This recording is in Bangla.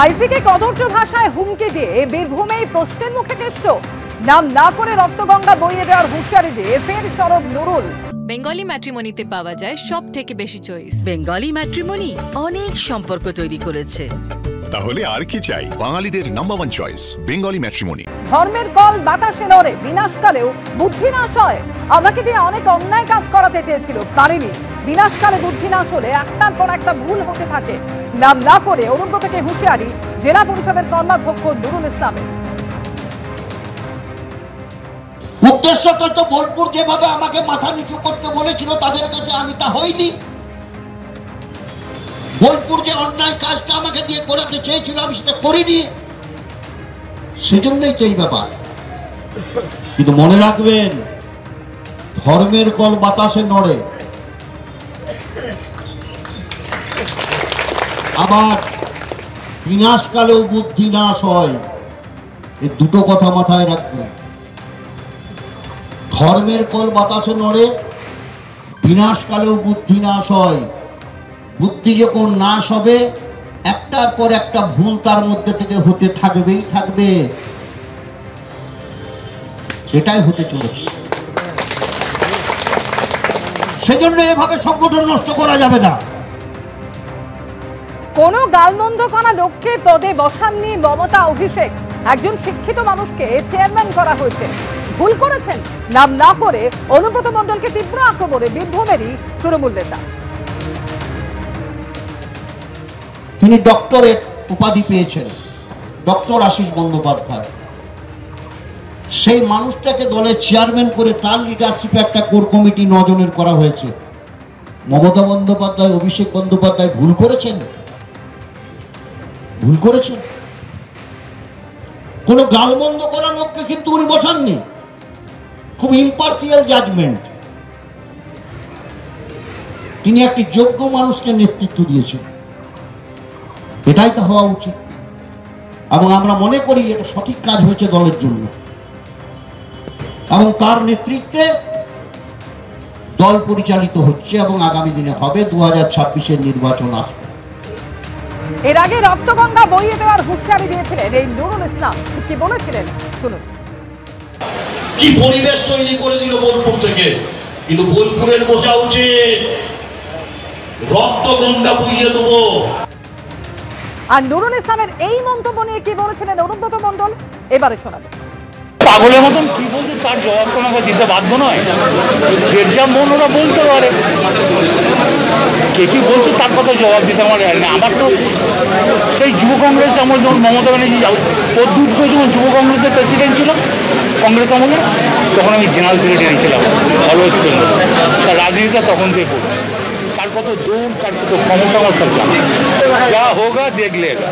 আইসিকে কদর্য ভাষায় হুমকি দিয়ে বীরভূমেই প্রশ্নের মুখে কেষ্ট। নাম না করে রক্তগঙ্গা বইয়ে দেওয়ার হুঁশিয়ারি দিয়ে ফের সরব নুরুল। বেঙ্গলি ম্যাট্রিমনিতে পাওয়া যায় সব থেকে বেশি চয়েস। বেঙ্গলি ম্যাট্রিমনি অনেক সম্পর্ক তৈরি করেছে। তাহলে আর কি চাই? বাঙালিদের number one choice Bengali matrimony. ধর্মের কল বাতাসে নড়ে, বিনাশকালেও বুদ্ধি নাশ হয়। আমাকে দিয়ে অনেক অন্যায় কাজ করাতে চেয়েছিল, পারিনি। বিনাশকালে বুদ্ধি নাশ হলে একটার পর একটা ভুল হতে থাকে। নাম না করে অনুব্রতকে হুঁশিয়ারি জেলা পরিষদের কর্মাধ্যক্ষ নুরুল ইসলামের। উদ্দেশ্যটা তো বোলপুর যেভাবে আমাকে মাথা নিচু করতে বলেছিল তাদের কাছে আমি তা হইনি। বোলপুর যে অন্যায় কাজটা আমাকে দিয়ে করাতে চেয়েছিল আমি সেটা করিনি, সেজন্যই তো এই ব্যাপার। কিন্তু মনে রাখবেন, ধর্মের কল বাতাসে নড়ে, আবার বিনাশকালেও বুদ্ধি নাশ হয়। এই দুটো কথা মাথায় রাখবেন। ধর্মের কল বাতাসে নড়ে, বিনাশকালেও বুদ্ধি নাশ হয়। বুদ্ধি যখন নাশ হবে, একটার পর একটা ভুল তার মধ্যে থেকে হতে থাকবেই থাকবে। এটাই হতে চলেছে। সেজন্য এভাবে সংগঠন নষ্ট করা যাবে না। কোনো গালমন্দ করা লোককে পদে বসাননি মমতা অভিষেক। একজন শিক্ষিত মানুষকে চেয়ারম্যান করা হয়েছে, ভুল করেছেন। নাম না করে অনুব্রত মণ্ডলকে তীব্র আক্রমণে বীরভূমেরই তৃণমূল নেতা। তিনি ডক্টরেট উপাধি পেয়েছেন, ডক্টর আশিস বন্দ্যোপাধ্যায়। সেই মানুষটাকে দলের চেয়ারম্যান করে তার লিডারশিপে একটা কোর কমিটি 9 জনের করা হয়েছে। মমতা বন্দ্যোপাধ্যায়, অভিষেক বন্দ্যোপাধ্যায় ভুল করেছেন? ভুল করেছেন। কোনো গালমন্দ করা লোককে কিন্তু উনি বসাননি। খুব ইম্পার্সিয়াল জাজমেন্ট। তিনি একটি যোগ্য মানুষকে নেতৃত্ব দিয়েছেন, এটাই তো হওয়া উচিত। এবং আমরা মনে করি এটা সঠিক কাজ হয়েছে দলের জন্য, এবং তার নেতৃত্বে দল পরিচালিত হচ্ছে এবং আগামী দিনে হবে। 2026-এর নির্বাচন আসবে। এর আগে রক্তগঙ্গা বইয়ে দেওয়ার হুঁশিয়ারি দিয়েছিলেন এই নুরুল ইসলাম। ঠিক কি বলেছিলেন শুনুন। কি পরিবেশ তৈরি করে দিল বোলপুর থেকে। কিন্তু বোলপুরের বোঝা উচিত রক্তগঙ্গা বইয়ে দেবো। আর নুরুল ইসলামের এই মন্তব্য নিয়ে কি বলেছিলেন অনুব্রত মণ্ডল, এবারে শোনাবেন। পাগলের মতন কি বলছে তার জবাব তো আমাকে দিতে বাধ্য নয়। যে যা মন ওরা বলতে পারে, কে কি বলছে তার কথা জবাব দিতে আমার না। আমার তো সেই যুব কংগ্রেস আমার যখন মমতা ব্যানার্জি পদ্মুট যখন যুব কংগ্রেসের প্রেসিডেন্ট ছিল কংগ্রেস আমলে, তখন আমি জেনারেল সেক্রেটারি ছিলাম অলওয়েজ বেঙ্গল। তার রাজনীতিটা তখন থেকে পড়ছি। কার কত দৌড়, কার কত ক্ষমতা আমার সব জানা। যা হোগা দেখ লেগা।